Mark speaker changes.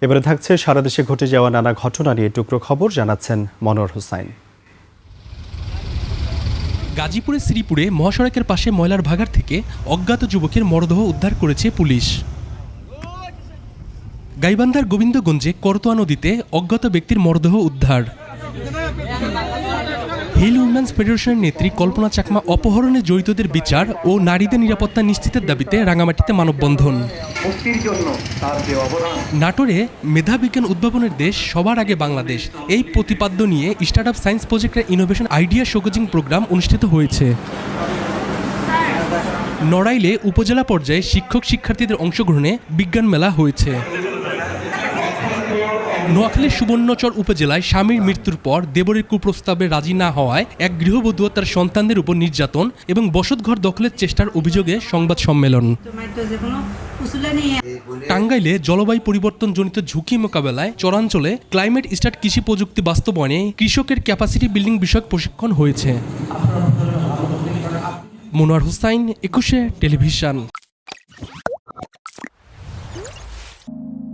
Speaker 1: এবারে থাকছে সারা দেশে ঘটে যাওয়া নানা ঘটনা নিয়ে টুকরো খবর, জানাচ্ছেন মনোয়ার হোসাইন।
Speaker 2: গাজীপুরের শ্রীপুরে মহাসড়কের পাশে ময়লার ভাগাড় থেকে অজ্ঞাত যুবকের মরদেহ উদ্ধার করেছে পুলিশ। গাইবান্ধার গোবিন্দগঞ্জে করতোয়া নদীতে অজ্ঞাত ব্যক্তির মরদেহ উদ্ধার। হিল উইমেন্স ফেডারেশনের নেত্রী কল্পনা চাকমা অপহরণে জড়িতদের বিচার ও নারীদের নিরাপত্তা নিশ্চিতের দাবিতে রাঙামাটিতে মানববন্ধন। নাটোরে মেধাবিজ্ঞান উদ্ভাবনের দেশ সবার আগে বাংলাদেশ, এই প্রতিপাদ্য নিয়ে স্টার্টআপ সায়েন্স প্রজেক্টের ইনোভেশন আইডিয়া শোকেজিং প্রোগ্রাম অনুষ্ঠিত হয়েছে। নড়াইলে উপজেলা পর্যায়ে শিক্ষক শিক্ষার্থীদের অংশগ্রহণে বিজ্ঞান মেলা হয়েছে। নোয়াখালীর সুবর্ণচর উপজেলায় স্বামীর মৃত্যুর পর দেবরের কুপ্রস্তাবে রাজি না হওয়ায় এক গৃহবধূ ও তার সন্তানদের উপর নির্যাতন এবং বসতঘর দখলের চেষ্টার অভিযোগে সংবাদ সম্মেলন। টাঙ্গাইলে জলবায়ু পরিবর্তনজনিত ঝুঁকি মোকাবেলায় চরাঞ্চলে ক্লাইমেট স্টার্ট কৃষি প্রযুক্তি বাস্তবায়নে কৃষকের ক্যাপাসিটি বিল্ডিং বিষয়ক প্রশিক্ষণ হয়েছে। মনোয়ার হোসাইন, 21 টেলিভিশন।